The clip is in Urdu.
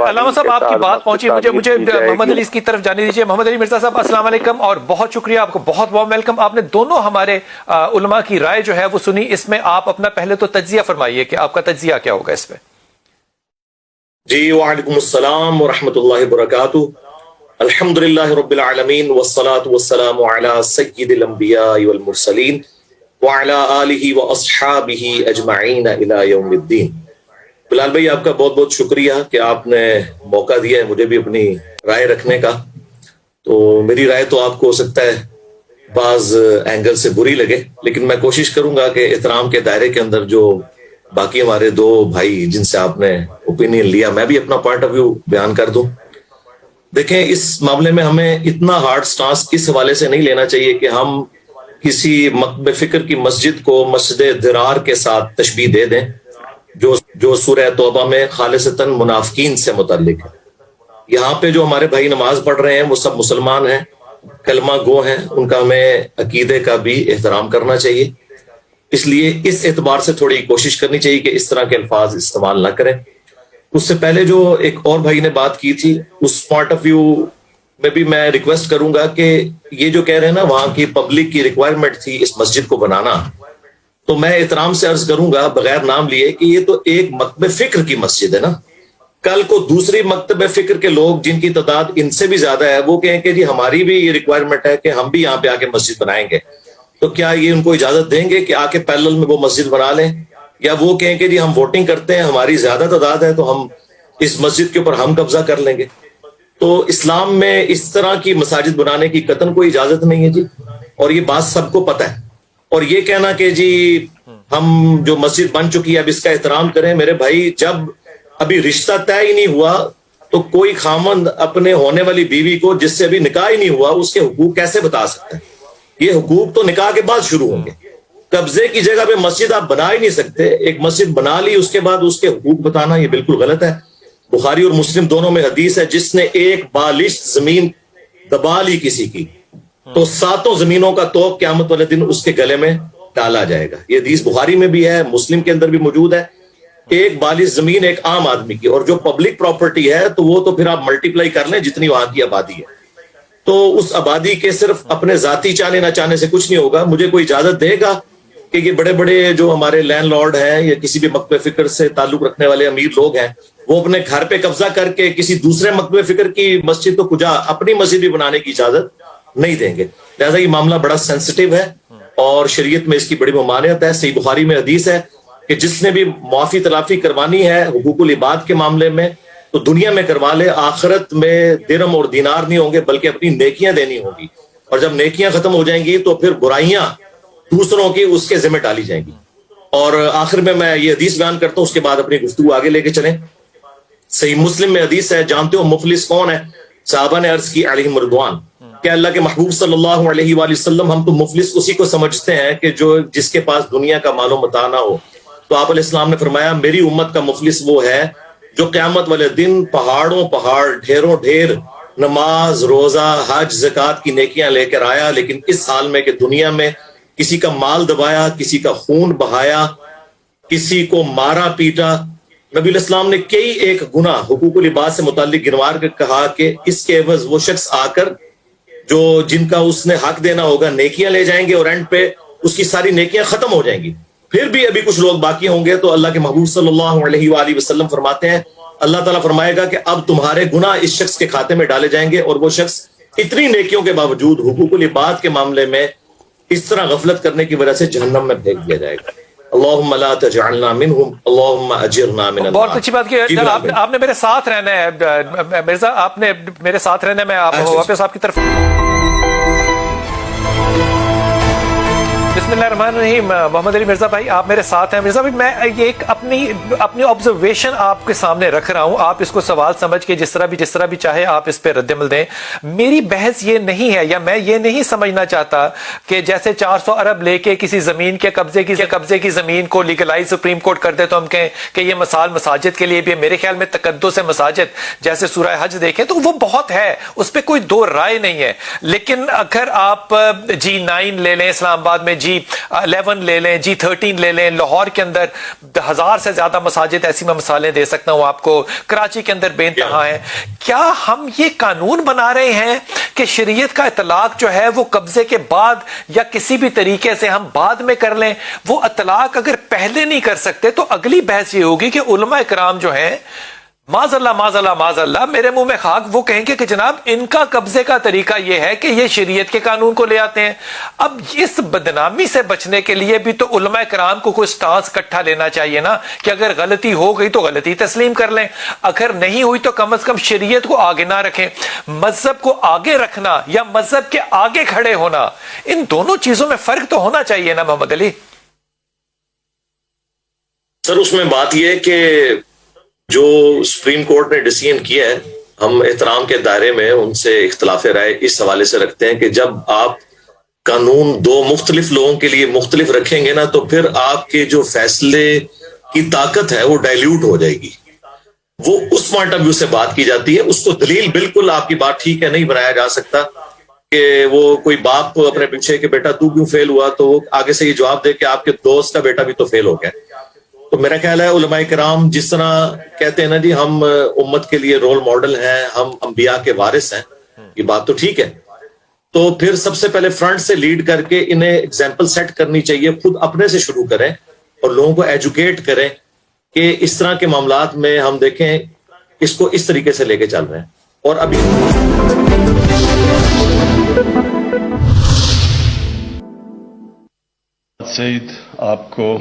علامہ صاحب آپ کی بات پہنچی، مجھے محمد علی کی طرف جانے دیجیے۔ محمد علی مرزا صاحب السلام علیکم اور بہت شکریہ، آپ کو بہت وارم ویلکم۔ آپ نے دونوں ہمارے علماء کی رائے جو ہے وہ سنی، اس میں آپ اپنا پہلے تو تجزیہ فرمائیے کہ آپ کا تجزیہ کیا ہوگا اس پہ۔ جی وعلیکم السلام ورحمۃ اللہ وبرکاتہ۔ الحمدللہ رب العالمین والصلاة والسلام علی سید الانبیاء والمرسلین وعلی آلہ واصحابہ اجمعین الی یوم الدین۔ بلال بھائی آپ کا بہت بہت شکریہ کہ آپ نے موقع دیا ہے مجھے بھی اپنی رائے رکھنے کا۔ تو میری رائے تو آپ کو ہو سکتا ہے بعض اینگل سے بری لگے، لیکن میں کوشش کروں گا کہ احترام کے دائرے کے اندر جو باقی ہمارے دو بھائی جن سے آپ نے اوپینین لیا، میں بھی اپنا پوائنٹ آف ویو بیان کر دوں۔ دیکھیں اس معاملے میں ہمیں اتنا ہارڈ سٹانس اس حوالے سے نہیں لینا چاہیے کہ ہم کسی مکتب فکر کی مسجد کو مسجد درار کے ساتھ تشبیہ دے دیں جو سورہ توبہ میں خالصتاً منافقین سے متعلق ہے۔ یہاں پہ جو ہمارے بھائی نماز پڑھ رہے ہیں وہ سب مسلمان ہیں، کلمہ گو ہیں، ان کا ہمیں عقیدے کا بھی احترام کرنا چاہیے۔ اس لیے اس اعتبار سے تھوڑی کوشش کرنی چاہیے کہ اس طرح کے الفاظ استعمال نہ کریں۔ اس سے پہلے جو ایک اور بھائی نے بات کی تھی، اس پوائنٹ آف ویو میں بھی میں ریکویسٹ کروں گا کہ یہ جو کہہ رہے ہیں نا وہاں کی پبلک کی ریکوائرمنٹ تھی اس مسجد کو بنانا، تو میں احترام سے عرض کروں گا بغیر نام لیے کہ یہ تو ایک مکتب فکر کی مسجد ہے نا۔ کل کو دوسری مکتب فکر کے لوگ جن کی تعداد ان سے بھی زیادہ ہے وہ کہیں کہ جی ہماری بھی یہ ریکوائرمنٹ ہے کہ ہم بھی یہاں پہ آ کے مسجد بنائیں گے، تو کیا یہ ان کو اجازت دیں گے کہ آ کے پیرلل میں وہ مسجد بنا لیں؟ یا وہ کہیں کہ جی ہم ووٹنگ کرتے ہیں، ہماری زیادہ تعداد ہے تو ہم اس مسجد کے اوپر ہم قبضہ کر لیں گے؟ تو اسلام میں اس طرح کی مساجد بنانے کی قطعاً کوئی اجازت نہیں ہے جی، اور یہ بات سب کو پتہ ہے۔ اور یہ کہنا کہ جی ہم جو مسجد بن چکی ہے اب اس کا احترام کریں، میرے بھائی جب ابھی رشتہ طے ہی نہیں ہوا تو کوئی خامند اپنے ہونے والی بیوی کو جس سے ابھی نکاح ہی نہیں ہوا اس کے حقوق کیسے بتا سکتا ہے؟ یہ حقوق تو نکاح کے بعد شروع ہوں گے۔ قبضے کی جگہ پہ مسجد آپ بنا ہی نہیں سکتے، ایک مسجد بنا لی اس کے بعد اس کے حقوق بتانا یہ بالکل غلط ہے۔ بخاری اور مسلم دونوں میں حدیث ہے، جس نے ایک بالشت زمین دبا لی کسی کی تو 7 زمینوں کا توق قیامت والے دن اس کے گلے میں ڈالا جائے گا۔ یہ حدیث بخاری میں بھی ہے، مسلم کے اندر بھی موجود ہے۔ ایک بالشت زمین ایک عام آدمی کی، اور جو پبلک پراپرٹی ہے تو وہ تو پھر آپ ملٹیپلائی کر لیں جتنی وہاں کی آبادی ہے، تو اس آبادی کے صرف اپنے ذاتی چاہنے نہ چاہنے سے کچھ نہیں ہوگا۔ مجھے کوئی اجازت دے گا کہ یہ بڑے بڑے جو ہمارے لینڈ لارڈ ہیں یا کسی بھی مکتب فکر سے تعلق رکھنے والے امیر لوگ ہیں وہ اپنے گھر پہ قبضہ کر کے کسی دوسرے مکتب فکر کی مسجد تو کجا اپنی مسجد بھی بنانے کی اجازت نہیں دیں گے؟ لہذا یہ معاملہ بڑا سینسٹیو ہے اور شریعت میں اس کی بڑی ممانعت ہے۔ صحیح بخاری میں حدیث ہے کہ جس نے بھی معافی تلافی کروانی ہے حقوق العباد کے معاملے میں تو دنیا میں کروا لے، آخرت میں درہم اور دینار نہیں ہوں گے بلکہ اپنی نیکیاں دینی ہوں گی، اور جب نیکیاں ختم ہو جائیں گی تو پھر برائیاں دوسروں کی اس کے ذمہ ڈالی جائیں گی۔ اور آخر میں یہ حدیث بیان کرتا ہوں، اس کے بعد اپنی گفتگو آگے لے کے چلیں۔ صحیح مسلم میں حدیث ہے، جانتے ہو مفلس کون ہے؟ صحابہ نے عرض کی علیہم رضوان کہ اللہ کے محبوب صلی اللہ علیہ وآلہ وسلم ہم تو مفلس اسی کو سمجھتے ہیں کہ جس کے پاس دنیا کا مال و متاع نہ ہو۔ تو آپ علیہ السلام نے فرمایا میری امت کا مفلس وہ ہے جو قیامت والے دن پہاڑوں پہاڑ ڈھیروں ڈھیر نماز روزہ حج زکوٰۃ کی نیکیاں لے کر آیا، لیکن اس حال میں کہ دنیا میں کسی کا مال دبایا، کسی کا خون بہایا، کسی کو مارا پیٹا۔ نبی علیہ السلام نے کئی ایک گناہ حقوق العباد سے متعلق گنوار کر کہا کہ اس کے عوض وہ شخص آ کر جو جن کا اس نے حق دینا ہوگا نیکیاں لے جائیں گے، اور اینڈ پہ اس کی ساری نیکیاں ختم ہو جائیں گی۔ پھر بھی ابھی کچھ لوگ باقی ہوں گے، تو اللہ کے محبوب صلی اللہ علیہ وآلہ وسلم فرماتے ہیں اللہ تعالیٰ فرمائے گا کہ اب تمہارے گناہ اس شخص کے کھاتے میں ڈالے جائیں گے، اور وہ شخص اتنی نیکیوں کے باوجود حقوق العباد کے معاملے میں اس طرح غفلت کرنے کی وجہ سے جہنم میں پھینک دیا جائے گا۔ اللہم لا تجعلنا منہم اللہم اجرنا من النار۔ بہت اچھی بات کی، آپ نے میرے ساتھ رہنا ہے مرزا، آپ نے میرے ساتھ رہنا ہے۔ میں واپس آپ کی طرف بسم اللہ الرحمن الرحیم۔ محمد علی مرزا بھائی آپ میرے ساتھ ہیں۔ مرزا بھائی میں یہ ایک اپنی آبزرویشن آپ کے سامنے رکھ رہا ہوں، آپ اس کو سوال سمجھ کے جس طرح بھی چاہے آپ اس پہ رد عمل دیں۔ میری بحث یہ نہیں ہے یا میں یہ نہیں سمجھنا چاہتا کہ جیسے 400 ارب لے کے کسی زمین کے قبضے کی زمین کو لیگلائز سپریم کورٹ کر دے تو ہم کہیں کہ یہ مثال مساجد کے لیے بھی ہے۔ میرے خیال میں تقدس مساجد جیسے سورہ حج دیکھیں تو وہ بہت ہے، اس پہ کوئی دو رائے نہیں ہے۔ لیکن اگر آپ G9 لے لیں اسلام آباد میں، G G11 لے لیں, G13 لے لیں, لاہور کے اندر 1000 سے زیادہ مساجد, ایسی میں مثالیں دے سکتا ہوں آپ کو, کراچی کے اندر بے انتہا ہیں. کیا ہم یہ قانون بنا رہے ہیں کہ شریعت کا اطلاق جو ہے وہ قبضے کے بعد یا کسی بھی طریقے سے ہم بعد میں کر لیں؟ وہ اطلاق اگر پہلے نہیں کر سکتے تو اگلی بحث یہ ہوگی کہ علماء کرام جو ہیں معاذ اللہ میرے منہ میں خاک, وہ کہیں گے کہ جناب ان کا قبضے کا طریقہ یہ ہے کہ یہ شریعت کے قانون کو لے آتے ہیں. اب اس بدنامی سے بچنے کے لیے بھی تو علماء کرام کو کوئی سٹانس اکٹھا لینا چاہیے نا, کہ اگر غلطی ہو گئی تو غلطی تسلیم کر لیں, اگر نہیں ہوئی تو کم از کم شریعت کو آگے نہ رکھیں. مذہب کو آگے رکھنا یا مذہب کے آگے کھڑے ہونا, ان دونوں چیزوں میں فرق تو ہونا چاہیے نا محمد علی. سر اس میں بات یہ ہے کہ جو سپریم کورٹ نے ڈیسیژن کیا ہے, ہم احترام کے دائرے میں ان سے اختلاف رائے اس حوالے سے رکھتے ہیں کہ جب آپ قانون دو مختلف لوگوں کے لیے مختلف رکھیں گے نا, تو پھر آپ کے جو فیصلے کی طاقت ہے وہ ڈائلیوٹ ہو جائے گی. وہ اس پوائنٹ آف ویو سے بات کی جاتی ہے. اس کو دلیل بالکل آپ کی بات ٹھیک ہے نہیں بنایا جا سکتا کہ وہ کوئی باپ کو اپنے پیچھے کہ بیٹا تو کیوں فیل ہوا, تو وہ آگے سے یہ جواب دے کہ آپ کے دوست کا بیٹا بھی تو فیل ہو گیا. تو میرا خیال ہے علماء کرام جس طرح کہتے ہیں نا جی ہم امت کے لیے رول ماڈل ہیں, ہم انبیاء کے وارث ہیں, یہ بات تو ٹھیک ہے. تو پھر سب سے پہلے فرنٹ سے لیڈ کر کے انہیں ایگزامپل سیٹ کرنی چاہیے, خود اپنے سے شروع کریں اور لوگوں کو ایجوکیٹ کریں کہ اس طرح کے معاملات میں ہم دیکھیں اس کو اس طریقے سے لے کے چل رہے ہیں. اور ابھی سعید آپ کو